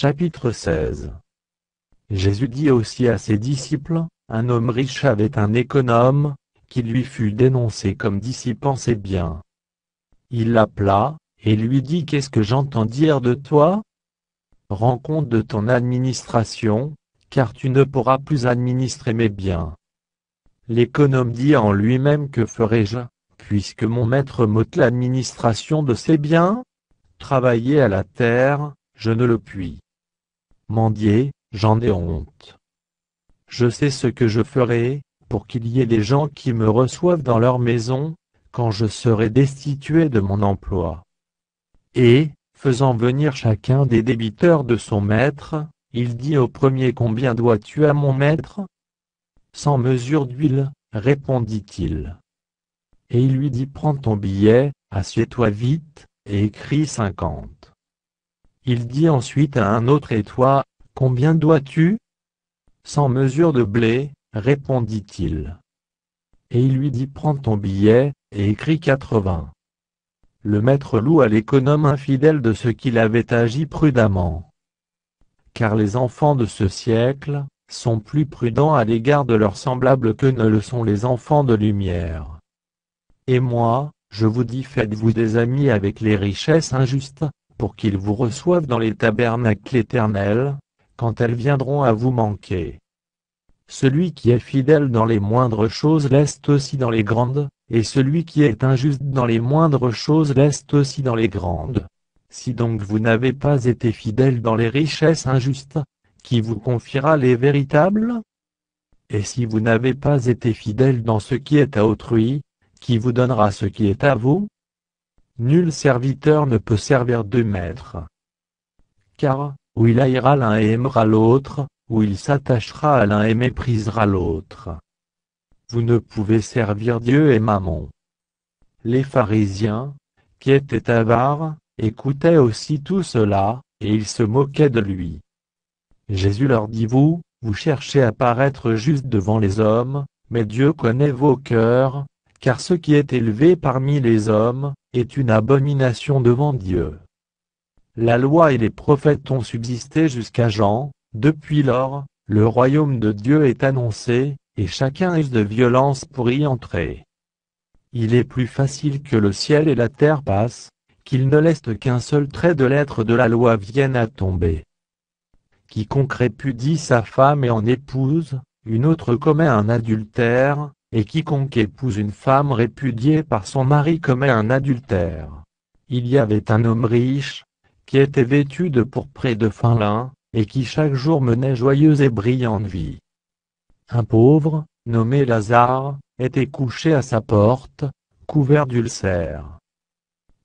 Chapitre 16. Jésus dit aussi à ses disciples, un homme riche avait un économe, qui lui fut dénoncé comme dissipant ses biens. Il l'appela, et lui dit: Qu'est-ce que j'entends dire de toi? Rends compte de ton administration, car tu ne pourras plus administrer mes biens. L'économe dit en lui-même: Que ferai-je, puisque mon maître m'ôte l'administration de ses biens? Travailler à la terre, je ne le puis. Mendier, j'en ai honte. Je sais ce que je ferai, pour qu'il y ait des gens qui me reçoivent dans leur maison, quand je serai destitué de mon emploi. Et, faisant venir chacun des débiteurs de son maître, il dit au premier: Combien dois-tu à mon maître? 100 mesures d'huile, répondit-il. Et il lui dit: Prends ton billet, assieds-toi vite, et écris 50. Il dit ensuite à un autre: Et toi, combien dois-tu? 100 mesures de blé, répondit-il. Et il lui dit: Prends ton billet, et écris 80. Le maître loua l'économe infidèle de ce qu'il avait agi prudemment. Car les enfants de ce siècle sont plus prudents à l'égard de leurs semblables que ne le sont les enfants de lumière. Et moi, je vous dis: faites-vous des amis avec les richesses injustes, pour qu'ils vous reçoivent dans les tabernacles éternels, quand elles viendront à vous manquer. Celui qui est fidèle dans les moindres choses l'est aussi dans les grandes, et celui qui est injuste dans les moindres choses l'est aussi dans les grandes. Si donc vous n'avez pas été fidèle dans les richesses injustes, qui vous confiera les véritables? Et si vous n'avez pas été fidèle dans ce qui est à autrui, qui vous donnera ce qui est à vous? Nul serviteur ne peut servir deux maîtres. Car, ou il haïra l'un et aimera l'autre, ou il s'attachera à l'un et méprisera l'autre. Vous ne pouvez servir Dieu et Mammon. Les pharisiens, qui étaient avares, écoutaient aussi tout cela, et ils se moquaient de lui. Jésus leur dit: vous cherchez à paraître justes devant les hommes, mais Dieu connaît vos cœurs, car ce qui est élevé parmi les hommes, est une abomination devant Dieu. La loi et les prophètes ont subsisté jusqu'à Jean. Depuis lors, le royaume de Dieu est annoncé, et chacun use de violence pour y entrer. Il est plus facile que le ciel et la terre passent, qu'il ne laisse qu'un seul trait de lettre de la loi vienne à tomber. Quiconque répudie sa femme et en épouse une autre commet un adultère, et quiconque épouse une femme répudiée par son mari commet un adultère. Il y avait un homme riche, qui était vêtu de pourpre et de fin lin, et qui chaque jour menait joyeuse et brillante vie. Un pauvre, nommé Lazare, était couché à sa porte, couvert d'ulcères.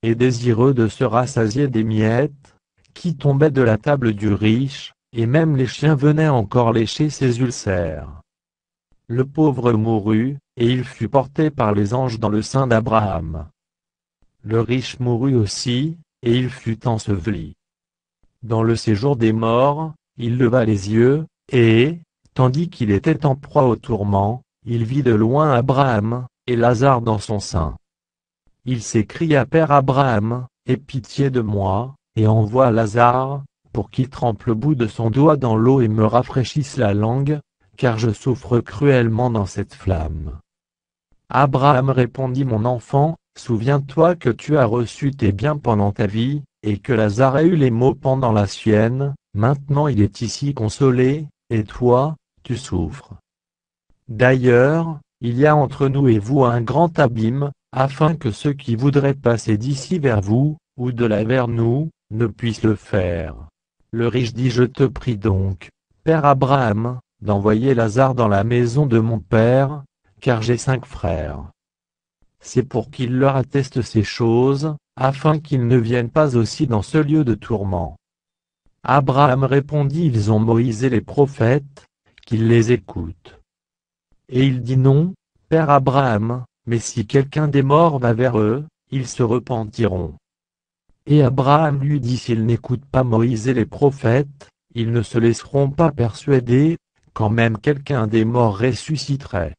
Et désireux de se rassasier des miettes, qui tombaient de la table du riche, et même les chiens venaient encore lécher ses ulcères. Le pauvre mourut, et il fut porté par les anges dans le sein d'Abraham. Le riche mourut aussi, et il fut enseveli. Dans le séjour des morts, il leva les yeux, et, tandis qu'il était en proie au tourment, il vit de loin Abraham, et Lazare dans son sein. Il s'écria: Père Abraham, aie pitié de moi, et envoie Lazare, pour qu'il trempe le bout de son doigt dans l'eau et me rafraîchisse la langue, car je souffre cruellement dans cette flamme. Abraham répondit: Mon enfant, souviens-toi que tu as reçu tes biens pendant ta vie, et que Lazare a eu les maux pendant la sienne. Maintenant il est ici consolé, et toi, tu souffres. D'ailleurs, il y a entre nous et vous un grand abîme, afin que ceux qui voudraient passer d'ici vers vous, ou de là vers nous, ne puissent le faire. Le riche dit: Je te prie donc, Père Abraham, d'envoyer Lazare dans la maison de mon père, car j'ai 5 frères. C'est pour qu'il leur atteste ces choses, afin qu'ils ne viennent pas aussi dans ce lieu de tourment. Abraham répondit: Ils ont Moïse et les prophètes, qu'ils les écoutent. Et il dit: Non, Père Abraham, mais si quelqu'un des morts va vers eux, ils se repentiront. Et Abraham lui dit: S'ils n'écoutent pas Moïse et les prophètes, ils ne se laisseront pas persuader, quand même quelqu'un des morts ressusciterait.